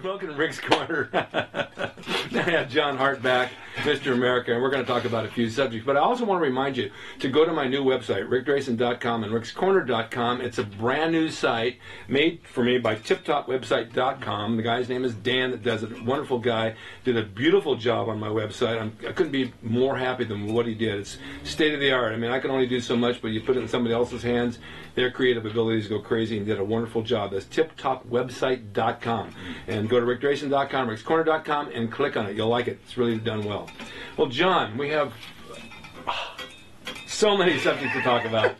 Welcome to Rick's Corner. I have John Hart back, Mr. America, and we're going to talk about a few subjects. But I also want to remind you to go to my new website, rickdrasin.com and rickscorner.com. It's a brand new site made for me by tiptopwebsite.com. The guy's name is Dan that does it. Wonderful guy. Did a beautiful job on my website. I couldn't be more happy than what he did. It's state of the art. I mean, I can only do so much, but you put it in somebody else's hands, their creative abilities go crazy, and did a wonderful job. That's tiptopwebsite.com. And go to rickdrasin.com, rickscorner.com, and click on it. You'll like it. It's really done well. Well, John, we have so many subjects to talk about.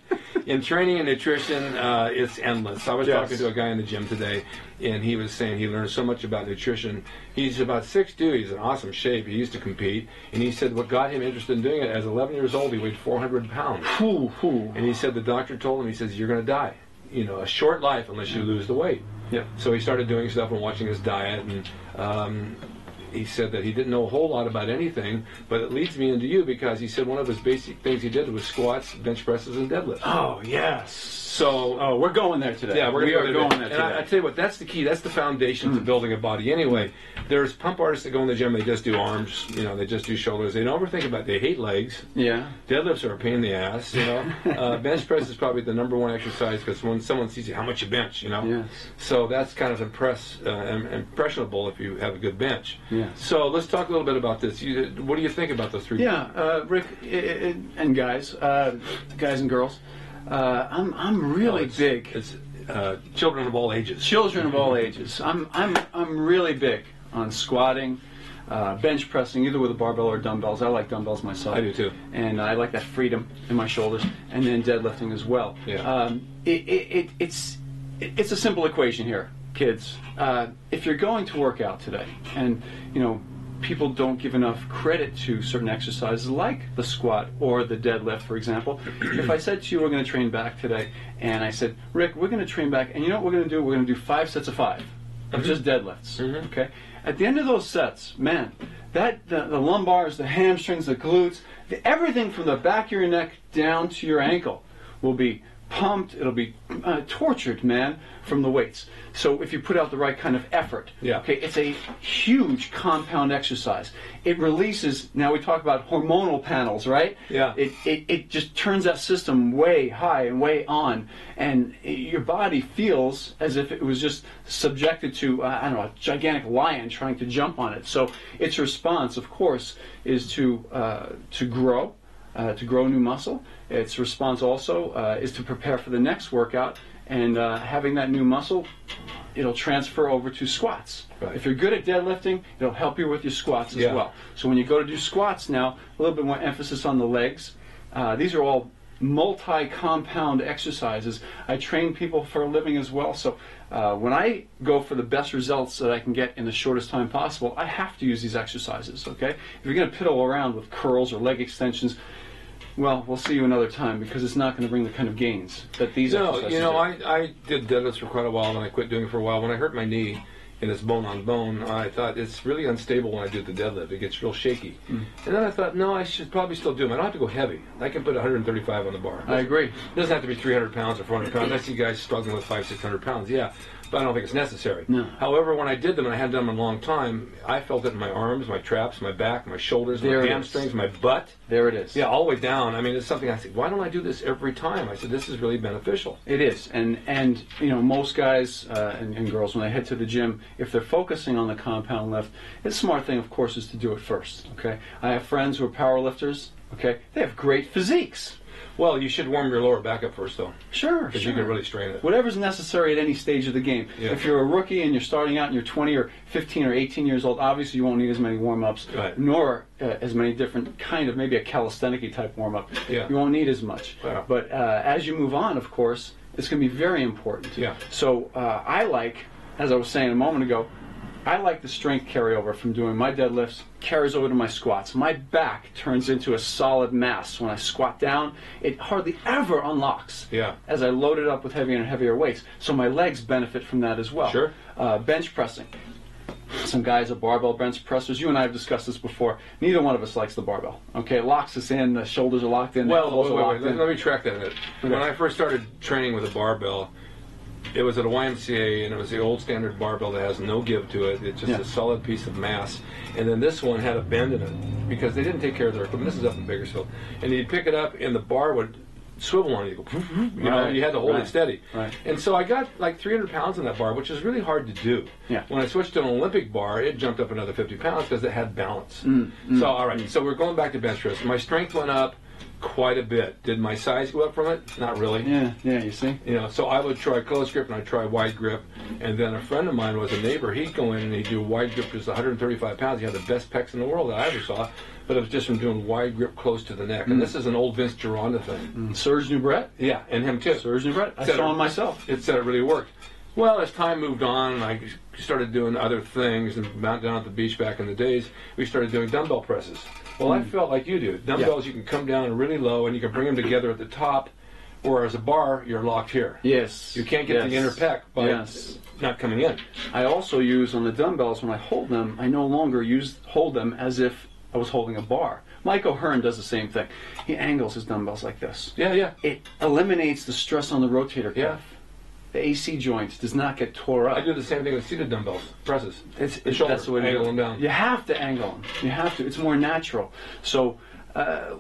In training and nutrition, it's endless. I was talking to a guy in the gym today, and he was saying he learned so much about nutrition. He's about 6'2". He's in awesome shape. He used to compete, and he said what got him interested in doing it, as 11 years old, he weighed 400 pounds. And he said the doctor told him, he says, you're going to die. You know, a short life unless you lose the weight. Yeah. So he started doing stuff and watching his diet, and he said that he didn't know a whole lot about anything, but it leads me into you because he said one of his basic things he did was squats, bench presses, and deadlifts. Oh, yes. So we're going there today. Yeah, we are going there today. And I tell you what, that's the key. That's the foundation to building a body. Anyway, there's pump artists that go in the gym. They just do arms. You know, they just do shoulders. They don't ever think about it. They hate legs. Yeah. Deadlifts are a pain in the ass. You know, bench press is probably the #1 exercise because when someone sees you, how much you bench. You know. Yes. So that's kind of impressionable if you have a good bench. Yeah. So let's talk a little bit about this. What do you think about those three? Yeah, Rick and guys and girls. I'm really big. It's children of all ages. Children of all ages. I'm really big on squatting, bench pressing, either with a barbell or dumbbells. I like dumbbells myself. I do too. And I like that freedom in my shoulders, and then deadlifting as well. Yeah. It's a simple equation here, kids. If you're going to work out today, and you know, people don't give enough credit to certain exercises like the squat or the deadlift, for example. If I said to you, we're going to train back today, and I said, Rick, we're going to train back, and you know what we're going to do? We're going to do 5 sets of 5 of just deadlifts. Okay. At the end of those sets, man, the lumbars, the hamstrings, the glutes, everything from the back of your neck down to your ankle will be pumped. It'll be tortured, man, from the weights. So if you put out the right kind of effort, okay, it's a huge compound exercise. It releases, now we talk about hormonal panels, right? Yeah. It just turns that system way high and way on, and your body feels as if it was just subjected to, I don't know, a gigantic lion trying to jump on it. So its response, of course, is to grow new muscle. Its response also is to prepare for the next workout, and having that new muscle, it'll transfer over to squats. Right. If you're good at deadlifting, it'll help you with your squats as well. So when you go to do squats now, a little bit more emphasis on the legs. These are all multi-compound exercises. I train people for a living as well, so when I go for the best results that I can get in the shortest time possible, I have to use these exercises, okay? If you're going to piddle around with curls or leg extensions, well, we'll see you another time because it's not going to bring the kind of gains that these exercises you know, do. I did deadlifts for quite a while, and I quit doing it for a while. When I hurt my knee, and it's bone on bone, I thought it's really unstable when I do the deadlift. It gets real shaky. And then I thought, no, I should probably still do them. I don't have to go heavy. I can put 135 on the bar. I agree. It doesn't have to be 300 pounds or 400 pounds. I see guys struggling with 500-600 pounds. Yeah, but I don't think it's necessary. No. However, when I did them, and I hadn't done them in a long time, I felt it in my arms, my traps, my back, my shoulders, my hamstrings, my butt. There it is. Yeah, all the way down. I mean, it's something I said, why don't I do this every time? I said, this is really beneficial. It is. And you know, most guys and girls, when they head to the gym, if they're focusing on the compound lift, the smart thing, of course, is to do it first, okay? I have friends who are power lifters, okay? They have great physiques. Well, you should warm your lower back up first, though. Sure, because you can really strain it. Whatever's necessary at any stage of the game. Yeah. If you're a rookie and you're starting out and you're 20 or 15 or 18 years old, obviously you won't need as many warm-ups, nor as many different kind of, maybe a calisthenic type warm-up. Yeah. You won't need as much. Wow. But as you move on, of course, it's going to be very important. Yeah. So I like, as I was saying a moment ago, I like the strength carryover from doing my deadlifts, carries over to my squats. My back turns into a solid mass. When I squat down, it hardly ever unlocks as I load it up with heavier and heavier weights. So my legs benefit from that as well. Sure. Bench pressing. Some guys are barbell bench pressers. You and I have discussed this before. Neither one of us likes the barbell. Okay, it locks us in, the shoulders are locked in, the elbows are locked in. Let me track that a bit. Okay. When I first started training with a barbell, It was at a YMCA, and it was the old standard barbell that has no give to it. It's just Yeah. a solid piece of mass. And then this one had a bend in it because they didn't take care of their equipment. This is up in Bakersfield. And you'd pick it up, and the bar would swivel on you. You know, Right, you had to hold right, it steady. right. And so I got like 300 pounds in that bar, which is really hard to do. Yeah. When I switched to an Olympic bar, it jumped up another 50 pounds because it had balance. So, all right, so we're going back to bench press. My strength went up quite a bit. Did my size go up from it? Not really. Yeah, you see? You know, so I would try close grip and I'd try wide grip. And then a friend of mine was a neighbor. He'd go in and he'd do wide grip, just 135 pounds. He had the best pecs in the world that I ever saw. But it was just from doing wide grip close to the neck. And this is an old Vince Gironda thing. Serge Nubret? Yeah, and him too. Serge Nubret. I Said saw it- him myself. It said it really worked. Well, as time moved on, I started doing other things, and down at the beach back in the days, we started doing dumbbell presses. Well, I felt like you do. Dumbbells, you can come down really low, and you can bring them together at the top, whereas a bar, you're locked here. Yes. You can't get the inner pec by not coming in. I also use on the dumbbells, when I hold them, I no longer hold them as if I was holding a bar. Mike O'Hearn does the same thing. He angles his dumbbells like this. Yeah. It eliminates the stress on the rotator cuff. Yeah. The AC joint does not get tore up. I do the same thing with seated dumbbells, presses. It's the shoulder, that's the way to angle do them it. down. You have to angle them. You have to. It's more natural. So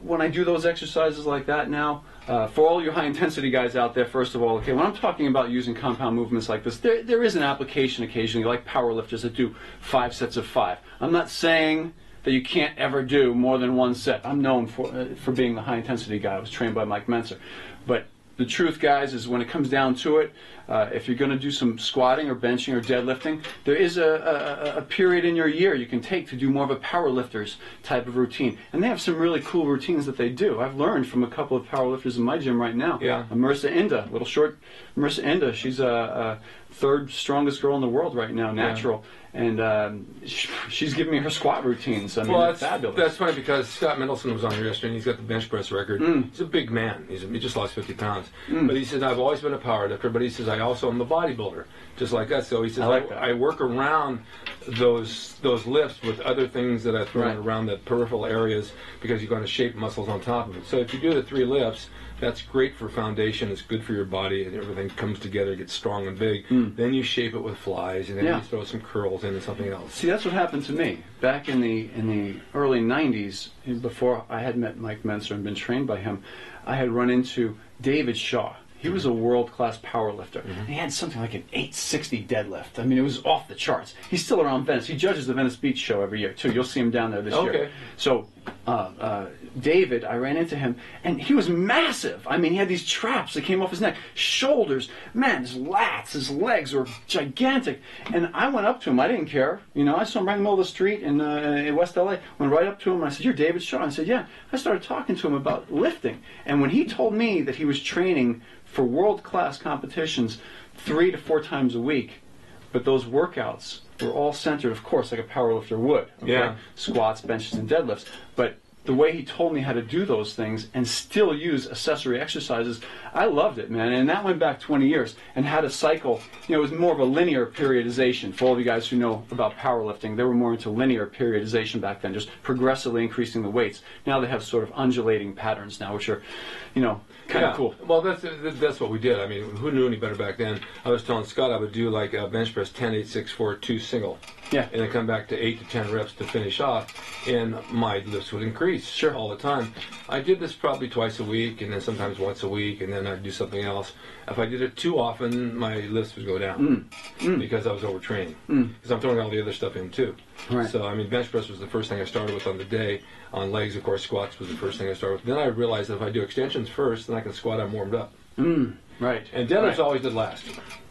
when I do those exercises like that now, for all you high intensity guys out there, first of all, okay, when I'm talking about using compound movements like this, there is an application occasionally, like power lifters that do 5 sets of 5. I'm not saying that you can't ever do more than one set. I'm known for being the high intensity guy. I was trained by Mike Menser. But the truth, guys, is when it comes down to it, if you're going to do some squatting or benching or deadlifting, there is a period in your year you can take to do more of a power lifters type of routine. And they have some really cool routines that they do. I've learned from a couple of power lifters in my gym right now. Yeah. Marissa Inda, little short Marissa Inda, she's a third strongest girl in the world right now, natural. And she's giving me her squat routines. I mean, Well, it's fabulous. that's funny because Scott Mendelson was on here yesterday, and he's got the bench press record. He's a big man. He just lost 50 pounds. But he says, I've always been a power lifter, but he says, I also am a bodybuilder, just like us. So he says, I work around those lifts with other things that I throw in around the peripheral areas because you're going to shape muscles on top of it. So if you do the 3 lifts, that's great for foundation. It's good for your body, and everything comes together, gets strong and big. Then you shape it with flies, and then you throw some curls into something else. See, that's what happened to me back in the early '90s. Before I had met Mike Menser and been trained by him, I had run into David Shaw. He was a world-class power lifter. He had something like an 860 deadlift. I mean, it was off the charts. He's still around Venice. He judges the Venice Beach show every year, too. You'll see him down there this year. So David, I ran into him, and he was massive. I mean, he had these traps that came off his neck, shoulders, man, his lats, his legs were gigantic. And I went up to him. I didn't care. You know, I saw him right in the middle of the street in West LA. Went right up to him, and I said, "You're David Shaw?" I said, "Yeah." I started talking to him about lifting. And when he told me that he was training for world-class competitions 3 to 4 times a week, but those workouts were all centered, of course, like a powerlifter would. Okay? Squats, benches, and deadlifts. But the way he told me how to do those things and still use accessory exercises, I loved it, man. And that went back 20 years. And had a cycle, you know, it was more of a linear periodization. For all of you guys who know about powerlifting, they were more into linear periodization back then, just progressively increasing the weights. Now they have sort of undulating patterns now, which are, you know, kind of cool. Well, that's what we did. I mean, who knew any better back then? I was telling Scott I would do like a bench press 10, 8, 6, 4, 2 single. Yeah. And then come back to 8 to 10 reps to finish off, and my lifts would increase all the time. I did this probably twice a week, and then sometimes once a week, and then I'd do something else. If I did it too often, my lifts would go down because I was overtraining. Because I'm throwing all the other stuff in too. Right. So, I mean, bench press was the first thing I started with on the day. On legs, of course, squats was the first thing I started with. Then I realized that if I do extensions first, then I can squat, I'm warmed up. Right. And deadlifts always did last.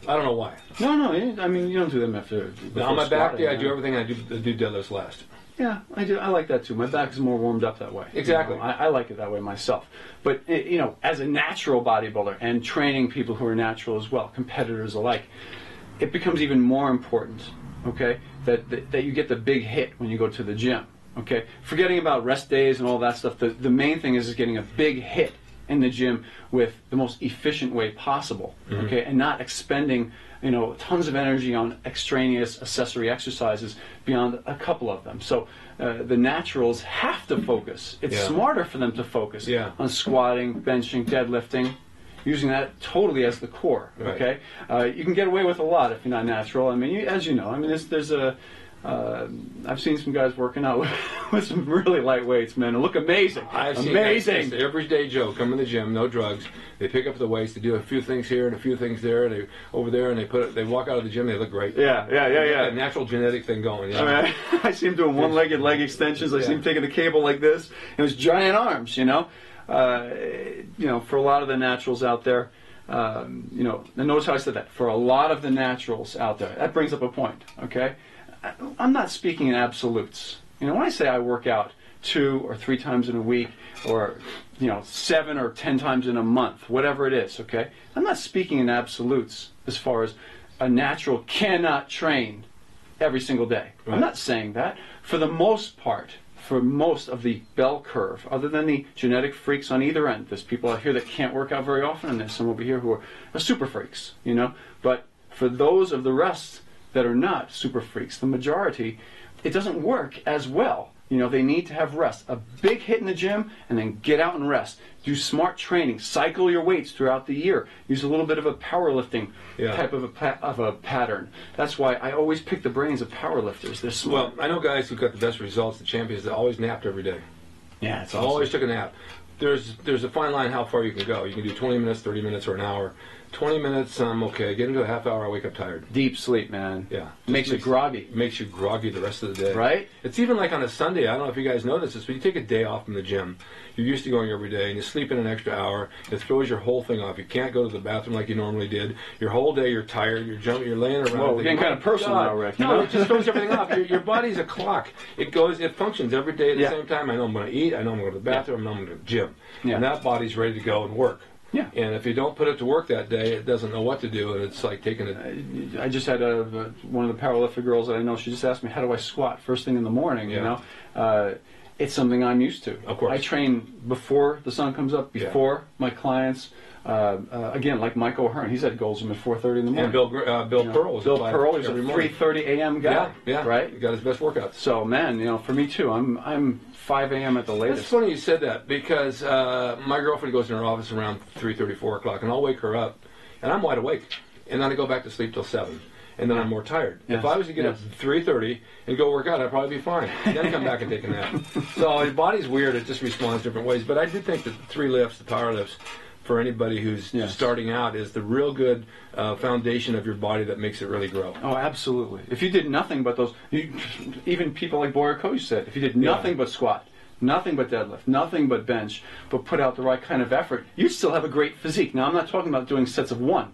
I don't know why. No, I mean, you don't do them after. On my back day, I do everything. I do deadlifts last. Yeah, I do. I like that too. My back is more warmed up that way. Exactly. You know, I like it that way myself. But you know, as a natural bodybuilder and training people who are natural as well, competitors alike, it becomes even more important. Okay, that you get the big hit when you go to the gym. Okay, forgetting about rest days and all that stuff. The main thing is getting a big hit in the gym with the most efficient way possible. Okay, and not expending, you know, tons of energy on extraneous accessory exercises beyond a couple of them. So the naturals have to focus. It's smarter for them to focus on squatting, benching, deadlifting, using that totally as the core. Right. Okay, you can get away with a lot if you're not natural. I mean, as you know, I mean, there's a I've seen some guys working out with some really light weights, man, and look amazing. I've seen guys, everyday Joe come in the gym, no drugs. They pick up the weights, they do a few things here and a few things there, they over there, and they walk out of the gym, they look great. Yeah. A natural genetic thing going. Yeah. I mean, I see him doing one-legged leg extensions. I see him taking the cable like this, and his giant arms. You know, for a lot of the naturals out there. And notice how I said that. For a lot of the naturals out there, that brings up a point. Okay. I'm not speaking in absolutes. When I say I work out 2 or 3 times in a week, or 7 or 10 times in a month, whatever it is, okay? I'm not speaking in absolutes as far as a natural cannot train every single day. Right. I'm not saying that. For the most part, for most of the bell curve, other than the genetic freaks on either end, there's people out here that can't work out very often, and there's some over here who are super freaks, But for those of the rest that are not super freaks, the majority, it doesn't work as well. They need to have rest. A big hit in the gym, and then get out and rest. Do smart training. Cycle your weights throughout the year. Use a little bit of a powerlifting type of a pattern. That's why I always pick the brains of powerlifters. They're smart. Well, I know guys who got the best results, the champions, that always napped every day. Yeah, it's awesome. Always took a nap. There's a fine line how far you can go. You can do 20 minutes, 30 minutes, or an hour. 20 minutes, I'm okay. Get into a half hour, I wake up tired. Deep sleep, man. Yeah. Makes you groggy. Makes you groggy the rest of the day. Right? It's even like on a Sunday, I don't know if you guys notice this, but you take a day off from the gym. You're used to going every day, and you sleep in an extra hour. It throws your whole thing off. You can't go to the bathroom like you normally did. Your whole day, you're tired. You're laying around. Whoa, we're getting kind of personal now, Rick. No, it just throws everything off. Your body's a clock. It functions every day at the same time. I know I'm going to eat. I know I'm going to the bathroom. I know I'm going to the gym. Yeah. And that body's ready to go and work. Yeah. And if you don't put it to work that day, it doesn't know what to do, and it's like taking it. I just had one of the powerlifter girls that I know. She just asked me, "How do I squat first thing in the morning?" It's something I'm used to. Of course. I train before the sun comes up, before my clients. Again, like Mike O'Hearn, he's at Gold's Gym at 4:30 in the morning. And Bill Pearl. Bill Pearl is a 3:30 a.m. guy. Yeah. Right. He got his best workouts. So man, for me too, I'm 5 a.m. at the latest. It's funny you said that because my girlfriend goes in her office around 3:30, 4 o'clock, and I'll wake her up, and I'm wide awake, and then I go back to sleep till 7. And then I'm more tired. Yes. If I was to get up at 3:30 and go work out, I'd probably be fine. Then come back and take a nap. So your body's weird. It just responds different ways. But I do think that the 3 lifts, the power lifts, for anybody who's starting out, is the real good foundation of your body that makes it really grow. Oh, absolutely. If you did nothing but those, even people like Boyer Coach said, if you did nothing but squat, nothing but deadlift, nothing but bench, but put out the right kind of effort, you'd still have a great physique. Now, I'm not talking about doing sets of 1.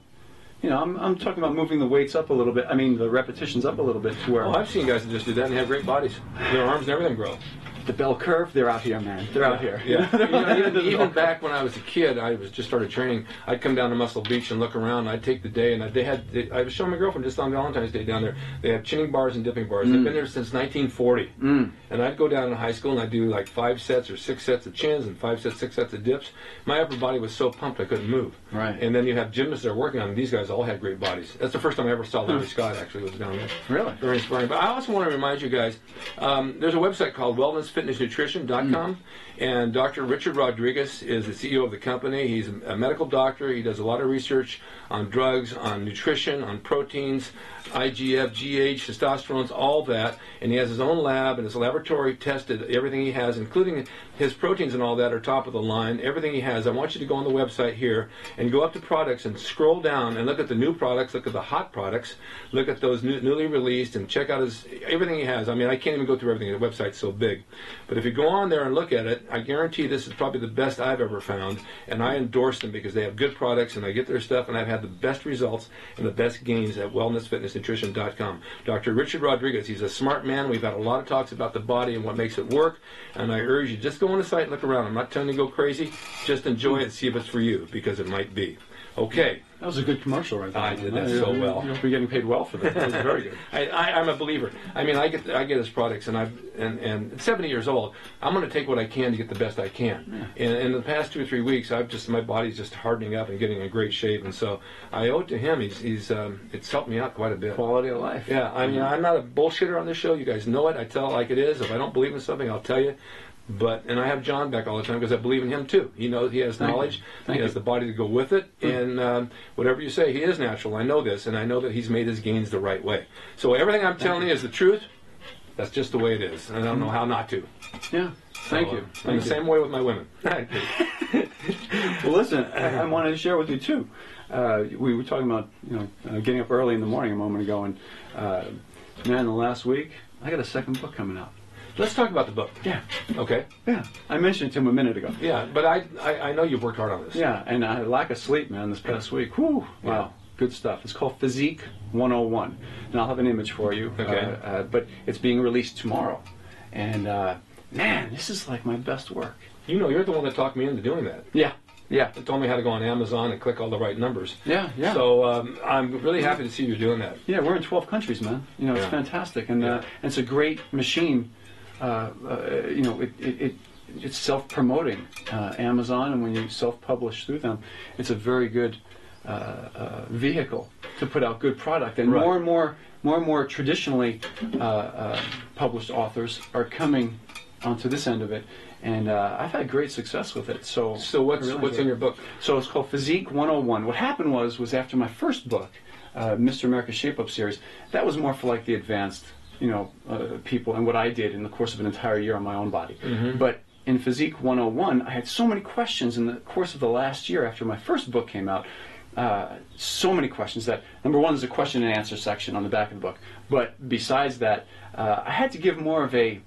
I'm talking about moving the weights up a little bit. I mean, the repetitions up a little bit to where... I've seen guys that just do that and have great bodies. Their arms and everything grow. The bell curve, they're out here, man. They're out here. Yeah. Even back when I was a kid, I was just started training. I'd come down to Muscle Beach and look around. I'd take the day, and I was showing my girlfriend just on Valentine's Day down there. They have chinning bars and dipping bars. They've been there since 1940. And I'd go down in high school and I'd do like 5 sets or 6 sets of chins and 5 sets, 6 sets of dips. My upper body was so pumped I couldn't move. Right. And then you have gymnasts that are working on them. These guys all had great bodies. That's the first time I ever saw Larry Scott actually was down there. Really? Very inspiring. But I also want to remind you guys, there's a website called wellnessfitnessnutrition.com. And Dr. Richard Rodriguez is the CEO of the company. He's a medical doctor. He does a lot of research on drugs, on nutrition, on proteins, IGF, GH, testosterone, all that. And he has his own lab, and his laboratory tested everything he has, including his proteins and all that are top of the line. Everything he has. I want you to go on the website here and go up to products and scroll down and look at the new products, look at the hot products, look at those newly released, and check out everything he has. I mean, I can't even go through everything. The website's so big. But if you go on there and look at it, I guarantee this is probably the best I've ever found, and I endorse them because they have good products and I get their stuff, and I've had the best results and the best gains at wellnessfitnessnutrition.com. Dr. Richard Rodriguez, he's a smart man. We've had a lot of talks about the body and what makes it work, and I urge you, just go on the site and look around. I'm not telling you to go crazy. Just enjoy it and see if it's for you, because it might be. Okay. That was a good commercial right there. I did that so well. You'll be getting paid well for that. That was very good. I'm a believer. I mean, I get his products, and at 70 years old, I'm going to take what I can to get the best I can. Yeah. And in the past 2 or 3 weeks, my body's just hardening up and getting in great shape, and so I owe it to him. It's helped me out quite a bit. Quality of life. Yeah, I mean, I'm not a bullshitter on this show. You guys know it. I tell it like it is. If I don't believe in something, I'll tell you. And I have John back all the time because I believe in him too. He knows he has knowledge, he has the body to go with it, and whatever you say, he is natural. I know this, and I know that he's made his gains the right way. So everything I'm telling you is the truth. That's just the way it is, and I don't know how not to. Yeah, thank you. I'm the same way with my women. Well, listen, I wanted to share with you too. We were talking about getting up early in the morning a moment ago, and man, the last week I got a second book coming out. Let's talk about the book. Yeah. Okay. Yeah. I mentioned it to him a minute ago. Yeah, but I know you've worked hard on this. Yeah, and I had lack of sleep, man, this past week. Whew. Wow. Yeah. Good stuff. It's called Physique 101. And I'll have an image for you. Okay. But it's being released tomorrow. And, man, this is like my best work. You know, you're the one that talked me into doing that. Yeah. Yeah. It told me how to go on Amazon and click all the right numbers. Yeah, yeah. So I'm really happy to see you doing that. Yeah, we're in 12 countries, man. You know, it's fantastic. And it's a great machine. It's self-promoting, Amazon, and when you self-publish through them, it's a very good vehicle to put out good product. And more and more traditionally published authors are coming onto this end of it, and I've had great success with it. So what's in your book? So it's called Physique 101. What happened was after my first book, Mr. America Shape Up series, that was more for like the advanced people and what I did in the course of an entire year on my own body. Mm-hmm. But in Physique 101, I had so many questions in the course of the last year after my first book came out. So many questions that, number one, there's a question and answer section on the back of the book. But besides that, I had to give more of a,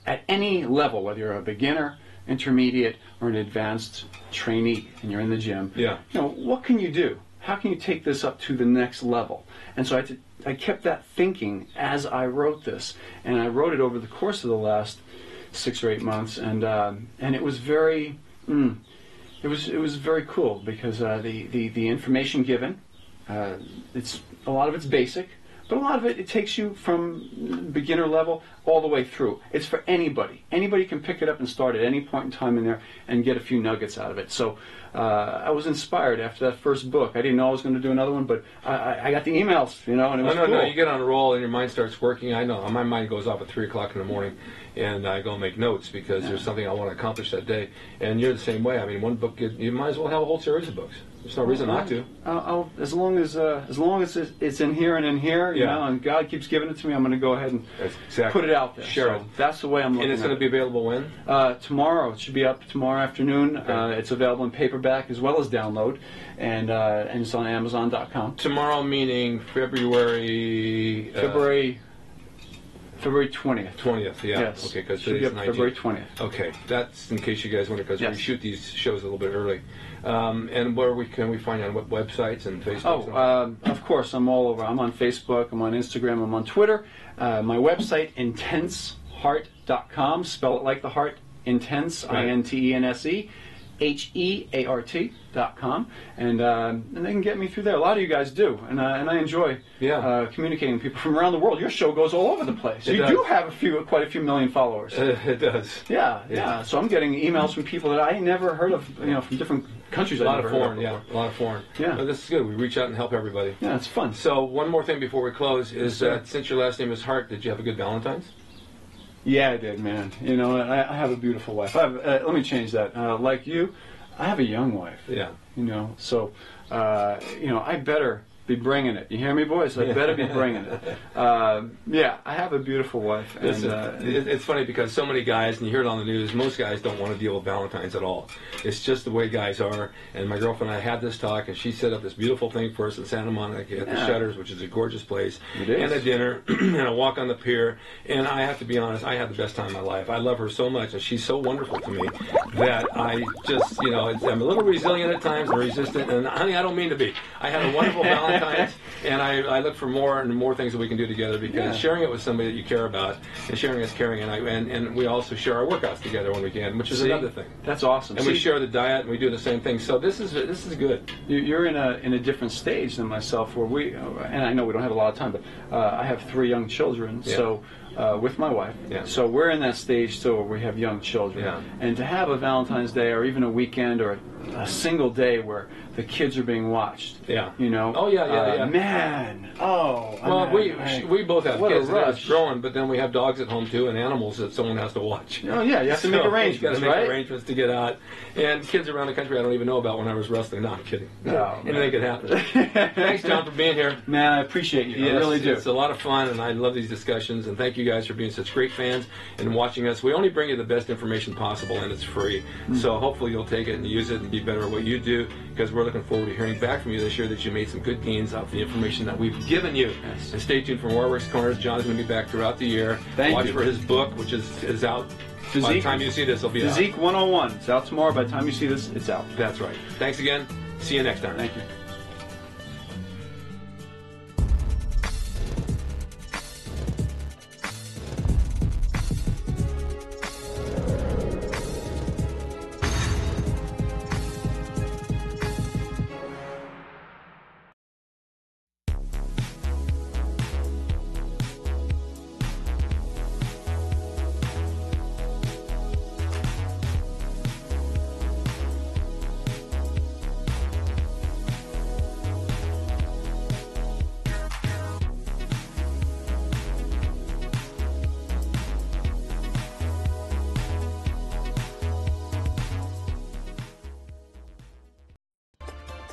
at any level, whether you're a beginner, intermediate, or an advanced trainee and you're in the gym, what can you do? How can you take this up to the next level? And so I kept that thinking as I wrote this, and I wrote it over the course of the last 6 or 8 months, and it was very, it was very cool because the information given, it's a lot of it's basic, but a lot of it takes you from beginner level all the way through. It's for anybody. Anybody can pick it up and start at any point in time in there and get a few nuggets out of it. So I was inspired after that first book. I didn't know I was going to do another one, but I got the emails, and it was cool. No, you get on a roll and your mind starts working. I know. My mind goes off at 3 o'clock in the morning, and I go make notes because there's something I want to accomplish that day. And you're the same way. I mean, one book, you might as well have a whole series of books. There's no reason not to. As long as it's in here and in here, you know, and God keeps giving it to me, I'm going to go ahead and put it out there. Share it. That's the way I'm looking at it. And it's going to be available when? Tomorrow. It should be up tomorrow afternoon. Okay. It's available in paperback as well as download, and it's on Amazon.com. Tomorrow meaning February 20th. 20th, yeah. Yes. Okay, because should be today's up 19th. February 20th. Okay, that's in case you guys wonder, because Yes. we shoot these shows a little bit early. And where can we find you on what websites and Facebook? Of course, I'm all over. I'm on Facebook, I'm on Instagram, I'm on Twitter. My website, intenseheart.com. Spell it like the heart, intense, Right. INTENSE, HEART.com, and they can get me through there. A lot of you guys do, and I enjoy communicating with people from around the world. Your show goes all over the place. It You does. do have quite a few million followers. It does. Yeah. So I'm getting emails from people that I never heard of, from different countries. A lot of foreign, a lot of foreign. Yeah. But this is good. We reach out and help everybody. Yeah, it's fun. So one more thing before we close is that since your last name is Hart, did you have a good Valentine's? Yeah, I did, man. I have a beautiful wife. Let me change that. Like you, I have a young wife. Yeah. So, I better be bringing it. You hear me, boys? I better be bringing it. Yeah, I have a beautiful wife. And, it's funny because so many guys, and you hear it on the news, most guys don't want to deal with Valentine's at all. It's just the way guys are. And my girlfriend and I had this talk, and she set up this beautiful thing for us in Santa Monica at the Shutters, which is a gorgeous place. It is. And a dinner, and a walk on the pier. And I have to be honest, I had the best time of my life. I love her so much, and she's so wonderful to me that I just, I'm a little resilient at times and resistant. And honey, I don't mean to be. I had a wonderful Valentine's. And I look for more and more things that we can do together because sharing it with somebody that you care about and sharing is caring. And we also share our workouts together when we can, which is another thing. That's awesome. And we share the diet and we do the same thing. So this is good. You're in a different stage than myself, where and I know we don't have a lot of time, but I have 3 young children, so with my wife. Yeah. So we're in that stage still where we have young children. Yeah. And to have a Valentine's Day or even a weekend or a single day where the kids are being watched. Yeah. You know? Oh, yeah. Man. Oh. Well, man, we both have what a kids and it's rush. growing, but then we have dogs at home too and animals that someone has to watch. Oh, yeah, you have to make arrangements, You got to make right? arrangements to get out. And kids around the country I don't even know about when I was wrestling. No, I'm kidding. Oh, anything could happen. Thanks, John, for being here. Man, I appreciate you. Yes, I really do. It's a lot of fun, and I love these discussions. And thank you guys for being such great fans and watching us. We only bring you the best information possible, and it's free. So hopefully you'll take it and use it and be better at what you do, because we're looking forward to hearing back from you this year that you made some good gains off the information that we've given you. Yes. And stay tuned for more Rick's Corners. John's going to be back throughout the year. Watch for his book, which is out. By the time you see this, it'll be Physique 101. It's out tomorrow. By the time you see this, it's out. That's right. Thanks again. See you next time. Thank you.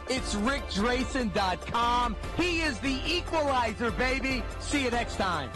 It's RickDrasin.com. He is the equalizer, baby. See you next time.